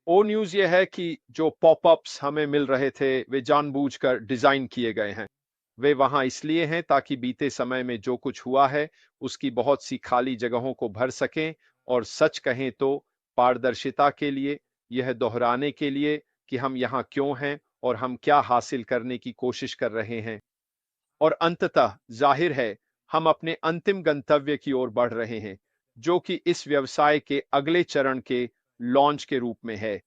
ओ news ये है कि जो पॉपअप्स हमें मिल रहे थे, वे जानबूझकर डिज़ाइन किए गए हैं। वे वहाँ इसलिए हैं ताकि बीते समय में जो कुछ हुआ है, उसकी बहुत सी खाली जगहों को भर सकें और सच कहें तो पारदर्शिता के लिए, यह दोहराने के लिए कि हम यहाँ क्यों हैं और हम क्या हासिल करने की कोशिश कर रहे हैं। और अंततः ज़ाहिर है, हम अपने अंतिम गंतव्य की ओर बढ़ रहे हैं, जो कि इस व्यवसाय के अगले चरण के लॉन्च के रूप में है।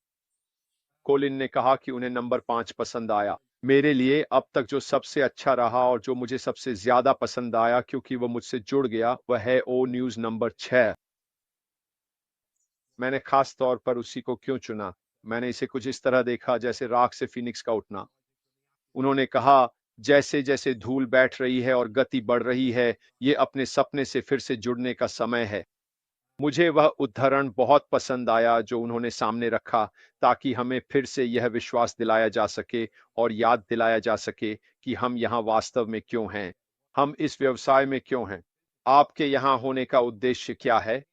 कोलिन ने कहा कि उन्हें नंबर 5 पसंद आया। मेरे लिए अब तक जो सबसे अच्छा रहा और जो मुझे सबसे ज़्यादा पसंद आया क्योंकि वो मुझसे जुड़ गया, वह है ओ न्यूज़ नंबर 6। मैंने खास तौर पर उसी को क्यों चुना? मैंने इसे कुछ इस तरह देखा जैसे राख से फीनिक्स का उठना। उन्होंने कहा, जैसे-जैसे धूल बैठ रही है और गति बढ़ रही है, ये अपने सपने से फिर से जुड़ने का समय है। मुझे वह उद्धरण बहुत पसंद आया जो उन्होंने सामने रखा ताकि हमें फिर से यह विश्वास दिलाया जा सके और याद दिलाया जा सके कि हम यहाँ वास्तव में क्यों हैं। हम इस व्यवसाय में क्यों हैं? आपके यहाँ होने का उद्देश्य क्या है?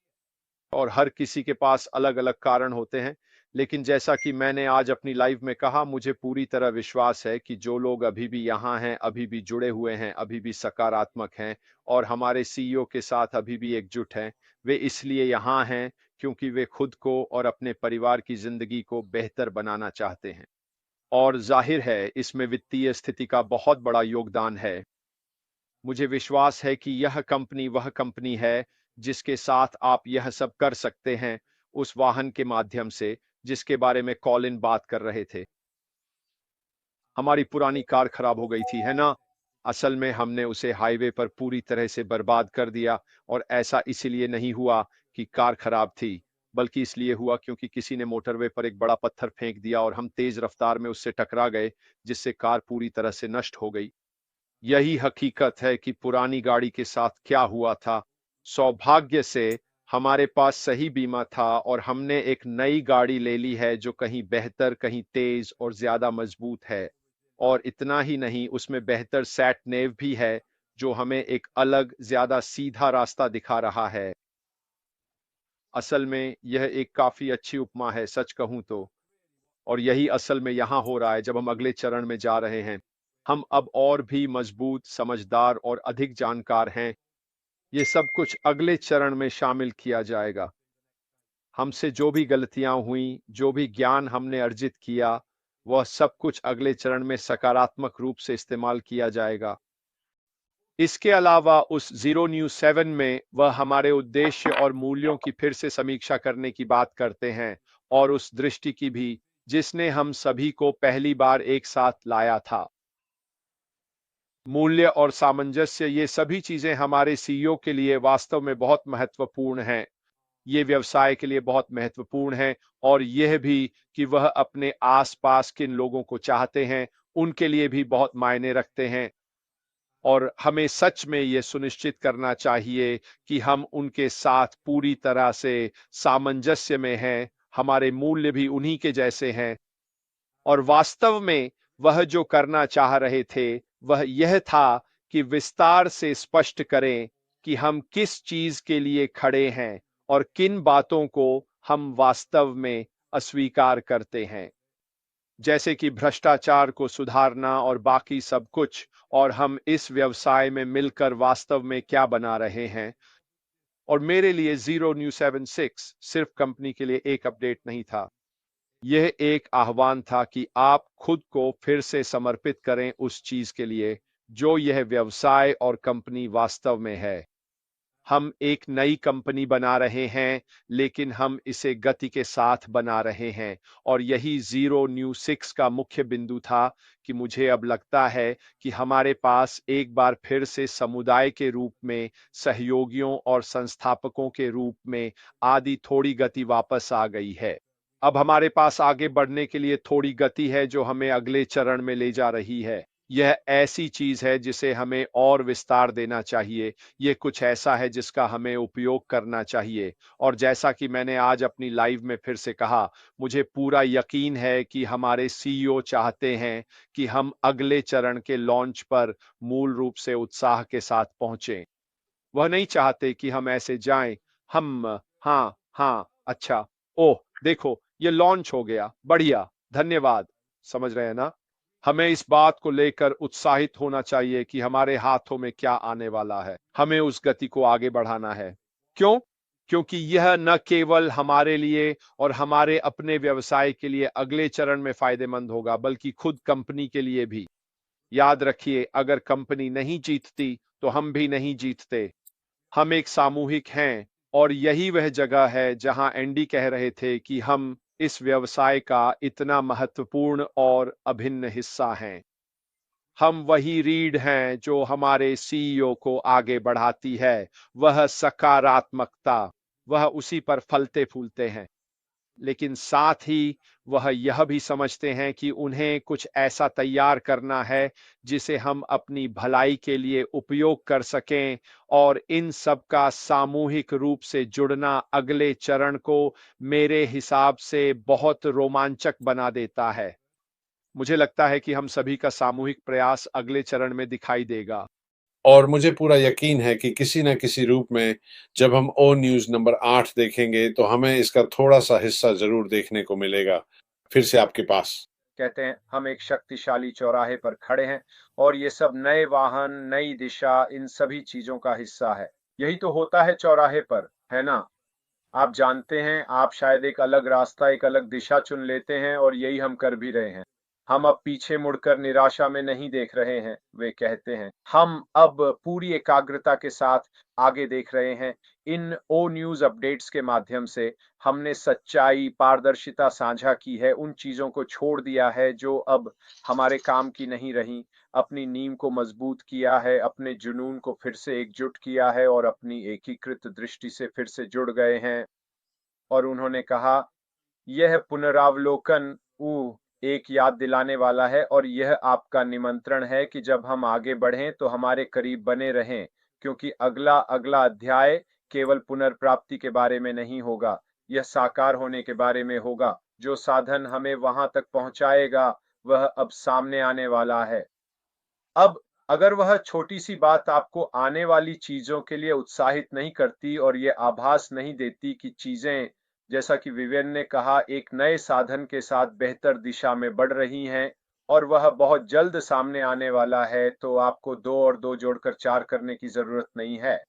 और हर किसी के पास अलग-अलग कारण होते हैं। लेकिन जैसा कि मैंने आज अपनी लाइव में कहा, मुझे पूरी तरह विश्वास है कि जो लोग अभी भी यहाँ हैं, अभी भी जुड़े हुए हैं, अभी भी सकारात्मक हैं और हमारे सीईओ के साथ अभी भी एकजुट हैं, वे इसलिए यहाँ हैं क्योंकि वे खुद को और अपने परिवार की ज़िंदगी को बेहतर बनाना चाहते हैं। और ज़ाहिर है, इसमें वित्तीय स्थिति का बहुत बड़ा योगदान है। मुझे विश्वास है कि यह कंपनी वह कंपनी है जिसके साथ आप यह सब कर सकते हैं उस वाहन के माध्यम से जिसके बारे में कॉलिन बात कर रहे थे। हमारी पुरानी कार खराब हो गई थी, है ना? असल में हमने उसे हाईवे पर पूरी तरह से बर्बाद कर दिया और ऐसा इसीलिए नहीं हुआ कि कार खराब थी, बल्कि इसलिए हुआ क्योंकि किसी ने मोटरवे पर एक बड़ा पत्थर फेंक दिया और हम तेज रफ्तार में उससे टकरा गए, जिससे कार पूरी तरह से नष्ट हो गई। यही हकीकत है कि पुरानी गाड़ी के साथ क्या हुआ था। सौभाग्य से हमारे पास सही बीमा था और हमने एक नई गाड़ी ले ली है जो कहीं बेहतर, कहीं तेज और ज्यादा मजबूत है। और इतना ही नहीं, उसमें बेहतर सैट नेव भी है जो हमें एक अलग, ज्यादा सीधा रास्ता दिखा रहा है। असल में यह एक काफी अच्छी उपमा है, सच कहूं तो। और यही असल में यहाँ हो रहा है जब हम अगले चरण में जा रहे हैं। हम अब और भी मजबूत, समझदार और अधिक जानकार हैं। ये सब कुछ अगले चरण में शामिल किया जाएगा। हमसे जो भी गलतियां हुई, जो भी ज्ञान हमने अर्जित किया, वह सब कुछ अगले चरण में सकारात्मक रूप से इस्तेमाल किया जाएगा। इसके अलावा उस ज़ीरो न्यूज़ 7 में वह हमारे उद्देश्य और मूल्यों की फिर से समीक्षा करने की बात करते हैं और उस दृष्टि की भी जिसने हम सभी को पहली बार एक साथ लाया था। मूल्य और सामंजस्य, ये सभी चीजें हमारे सीईओ के लिए वास्तव में बहुत महत्वपूर्ण हैं। ये व्यवसाय के लिए बहुत महत्वपूर्ण है और यह भी कि वह अपने आसपास किन लोगों को चाहते हैं, उनके लिए भी बहुत मायने रखते हैं। और हमें सच में यह सुनिश्चित करना चाहिए कि हम उनके साथ पूरी तरह से सामंजस्य में हैं, हमारे मूल्य भी उन्हीं के जैसे हैं। और वास्तव में वह जो करना चाह रहे थे, वह यह था कि विस्तार से स्पष्ट करें कि हम किस चीज के लिए खड़े हैं और किन बातों को हम वास्तव में अस्वीकार करते हैं, जैसे कि भ्रष्टाचार को सुधारना और बाकी सब कुछ। और हम इस व्यवसाय में मिलकर वास्तव में क्या बना रहे हैं। और मेरे लिए ज़ीरो न्यू 76 सिर्फ कंपनी के लिए एक अपडेट नहीं था, यह एक आह्वान था कि आप खुद को फिर से समर्पित करें उस चीज के लिए जो यह व्यवसाय और कंपनी वास्तव में है। हम एक नई कंपनी बना रहे हैं, लेकिन हम इसे गति के साथ बना रहे हैं। और यही ज़ीरो न्यू 6 का मुख्य बिंदु था कि मुझे अब लगता है कि हमारे पास एक बार फिर से समुदाय के रूप में, सहयोगियों और संस्थापकों के रूप में आदि थोड़ी गति वापस आ गई है। अब हमारे पास आगे बढ़ने के लिए थोड़ी गति है जो हमें अगले चरण में ले जा रही है। यह ऐसी चीज है जिसे हमें और विस्तार देना चाहिए। यह कुछ ऐसा है जिसका हमें उपयोग करना चाहिए। और जैसा कि मैंने आज अपनी लाइव में फिर से कहा, मुझे पूरा यकीन है कि हमारे सीईओ चाहते हैं कि हम अगले चरण के लॉन्च पर मूल रूप से उत्साह के साथ पहुंचें। वह नहीं चाहते कि हम ऐसे जाएं, हम हाँ, हाँ, अच्छा, ओह, देखो, ये लॉन्च हो गया, बढ़िया, धन्यवाद। समझ रहे हैं ना? हमें इस बात को लेकर उत्साहित होना चाहिए कि हमारे हाथों में क्या आने वाला है। हमें उस गति को आगे बढ़ाना है। क्यों? क्योंकि यह न केवल हमारे लिए और हमारे अपने व्यवसाय के लिए अगले चरण में फायदेमंद होगा, बल्कि खुद कंपनी के लिए भी। याद रखिए, अगर कंपनी नहीं जीतती तो हम भी नहीं जीतते। हम एक सामूहिक हैं, और यही वह जगह है जहां एंडी कह रहे थे कि हम इस व्यवसाय का इतना महत्वपूर्ण और अभिन्न हिस्सा हैं। हम वही रीढ़ हैं जो हमारे सीईओ को आगे बढ़ाती है, वह सकारात्मकता। वह उसी पर फलते फूलते हैं। लेकिन साथ ही वह यह भी समझते हैं कि उन्हें कुछ ऐसा तैयार करना है जिसे हम अपनी भलाई के लिए उपयोग कर सकें, और इन सब का सामूहिक रूप से जुड़ना अगले चरण को मेरे हिसाब से बहुत रोमांचक बना देता है। मुझे लगता है कि हम सभी का सामूहिक प्रयास अगले चरण में दिखाई देगा। और मुझे पूरा यकीन है कि किसी न किसी रूप में जब हम ओ न्यूज़ नंबर 8 देखेंगे तो हमें इसका थोड़ा-सा हिस्सा ज़रूर देखने को मिलेगा। फिर से आपके पास। कहते हैं हम एक शक्तिशाली चौराहे पर खड़े हैं, और ये सब नए वाहन, नई दिशा, इन सभी चीजों का हिस्सा है। यही तो होता है चौराहे पर, है ना? आप जानते हैं, आप शायद एक अलग रास्ता, एक अलग दिशा चुन लेते हैं, और यही हम कर भी रहे हैं। हम अब पीछे मुड़कर निराशा में नहीं देख रहे हैं, वे कहते हैं। हम अब पूरी एकाग्रता के साथ आगे देख रहे हैं। इन ओ न्यूज़ अपडेट्स के माध्यम से हमने सच्चाई, पारदर्शिता साझा की है, उन चीजों को छोड़ दिया है जो अब हमारे काम की नहीं रही। अपनी नींव को मजबूत किया है, अपने जुनून को फिर से एकजुट किया है, और अपनी एकीकृत दृष्टि से फिर से जुड़ गए हैं। और उन्होंने कहा, यह पुनरावलोकन एक याद दिलाने वाला है, और यह आपका निमंत्रण है कि जब हम आगे बढ़ें तो हमारे करीब बने रहें, क्योंकि अगला अगला अध्याय केवल पुनर्प्राप्ति के बारे में नहीं होगा, यह साकार होने के बारे में होगा। जो साधन हमें वहां तक पहुंचाएगा वह अब सामने आने वाला है। अब अगर वह छोटी सी बात आपको आने वाली चीजों के लिए उत्साहित नहीं करती, और ये आभास नहीं देती कि चीजें, जैसा कि विवेन ने कहा, एक नए साधन के साथ बेहतर दिशा में बढ़ रही हैं, और वह बहुत जल्द सामने आने वाला है, तो आपको 2 और 2 जोड़कर 4 करने की जरूरत नहीं है।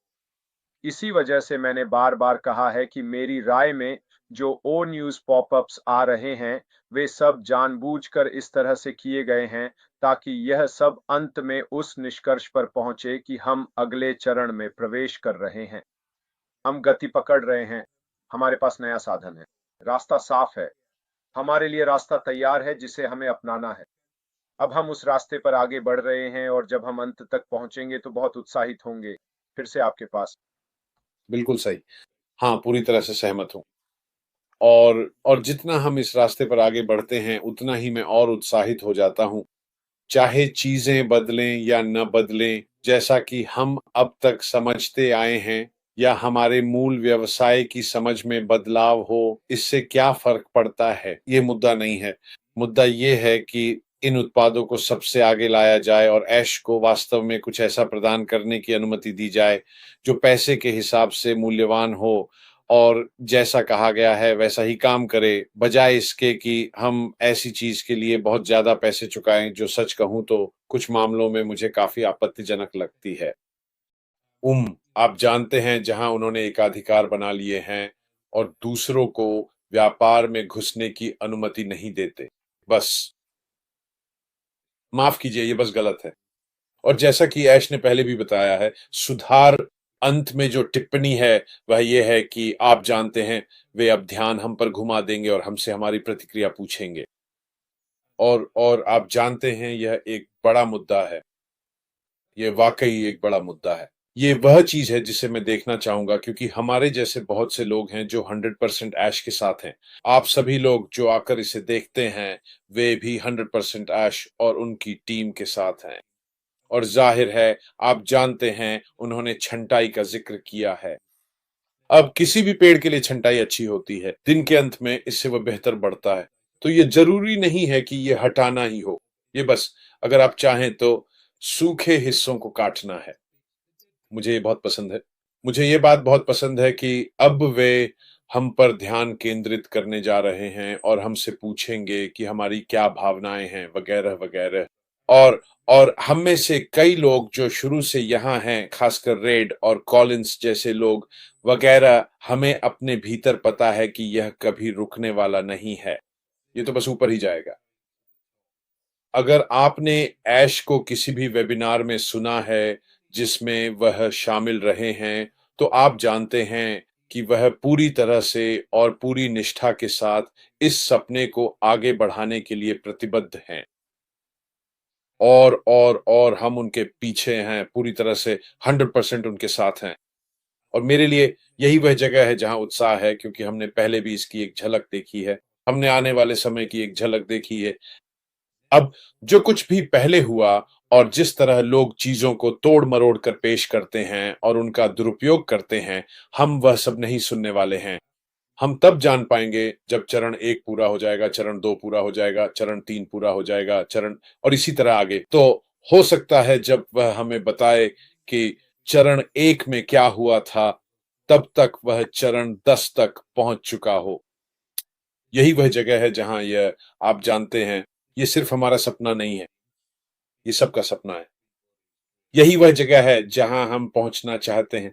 इसी वजह से मैंने बार बार कहा है कि मेरी राय में जो ओ न्यूज़ पॉपअप्स आ रहे हैं, वे सब जानबूझकर इस तरह से किए गए हैं, ताकि यह सब अंत में उस निष्कर्ष पर पहुंचे कि हम अगले चरण में प्रवेश कर रहे हैं। हम गति पकड़ रहे हैं। हमारे पास नया साधन है। रास्ता साफ है। हमारे लिए रास्ता तैयार है जिसे हमें अपनाना है। अब हम उस रास्ते पर आगे बढ़ रहे हैं, और जब हम अंत तक पहुंचेंगे तो बहुत उत्साहित होंगे। फिर से आपके पास। बिल्कुल सही। हाँ, पूरी तरह से सहमत हूँ। और जितना हम इस रास्ते पर आगे बढ़ते हैं उतना ही मैं और उत्साहित हो जाता हूँ। चाहे चीजें बदलें या न बदलें, जैसा कि हम अब तक समझते आए हैं, या हमारे मूल व्यवसाय की समझ में बदलाव हो, इससे क्या फर्क पड़ता है, ये मुद्दा नहीं है। मुद्दा ये है कि इन उत्पादों को सबसे आगे लाया जाए और ऐश को वास्तव में कुछ ऐसा प्रदान करने की अनुमति दी जाए जो पैसे के हिसाब से मूल्यवान हो, और जैसा कहा गया है वैसा ही काम करे, बजाय इसके कि हम ऐसी चीज के लिए बहुत ज्यादा पैसे चुकाएं जो सच कहूं तो कुछ मामलों में मुझे काफी आपत्तिजनक लगती है। आप जानते हैं, जहां उन्होंने एकाधिकार बना लिए हैं और दूसरों को व्यापार में घुसने की अनुमति नहीं देते। बस माफ कीजिए, ये बस गलत है। और जैसा कि ऐश ने पहले भी बताया है, सुधार अंत में जो टिप्पणी है वह यह है कि आप जानते हैं, वे अब ध्यान हम पर घुमा देंगे और हमसे हमारी प्रतिक्रिया पूछेंगे। और आप जानते हैं, यह एक बड़ा मुद्दा है। ये वाकई एक बड़ा मुद्दा है। ये वह चीज है जिसे मैं देखना चाहूंगा, क्योंकि हमारे जैसे बहुत से लोग हैं जो 100% ऐश के साथ हैं। आप सभी लोग जो आकर इसे देखते हैं, वे भी 100% ऐश और उनकी टीम के साथ हैं। और जाहिर है, आप जानते हैं, उन्होंने छंटाई का जिक्र किया है। अब किसी भी पेड़ के लिए छंटाई अच्छी होती है। दिन के अंत में इससे वह बेहतर बढ़ता है। तो ये जरूरी नहीं है कि ये हटाना ही हो। ये बस, अगर आप चाहें तो सूखे हिस्सों को काटना है। मुझे ये बहुत पसंद है। मुझे ये बात बहुत पसंद है कि अब वे हम पर ध्यान केंद्रित करने जा रहे हैं और हमसे पूछेंगे कि हमारी क्या भावनाएं हैं वगैरह वगैरह। और हम में से कई लोग जो शुरू से यहाँ हैं, खासकर रेड और कॉलिंस जैसे लोग वगैरह, हमें अपने भीतर पता है कि यह कभी रुकने वाला नहीं है, ये तो बस ऊपर ही जाएगा। अगर आपने ऐश को किसी भी वेबिनार में सुना है जिसमें वह शामिल रहे हैं, तो आप जानते हैं कि वह पूरी तरह से और पूरी निष्ठा के साथ इस सपने को आगे बढ़ाने के लिए प्रतिबद्ध हैं। और हम उनके पीछे हैं, पूरी तरह से 100% उनके साथ हैं। और मेरे लिए यही वह जगह है जहां उत्साह है, क्योंकि हमने पहले भी इसकी एक झलक देखी है, हमने आने वाले समय की एक झलक देखी है। अब जो कुछ भी पहले हुआ और जिस तरह लोग चीजों को तोड़ मरोड़ कर पेश करते हैं और उनका दुरुपयोग करते हैं, हम वह सब नहीं सुनने वाले हैं। हम तब जान पाएंगे जब चरण 1 पूरा हो जाएगा, चरण 2 पूरा हो जाएगा, चरण 3 पूरा हो जाएगा, चरण और इसी तरह आगे। तो हो सकता है जब वह हमें बताए कि चरण 1 में क्या हुआ था, तब तक वह चरण 10 तक पहुंच चुका हो। यही वह जगह है जहां यह, आप जानते हैं, ये सिर्फ हमारा सपना नहीं है, ये सबका सपना है। यही वह जगह है जहां हम पहुंचना चाहते हैं।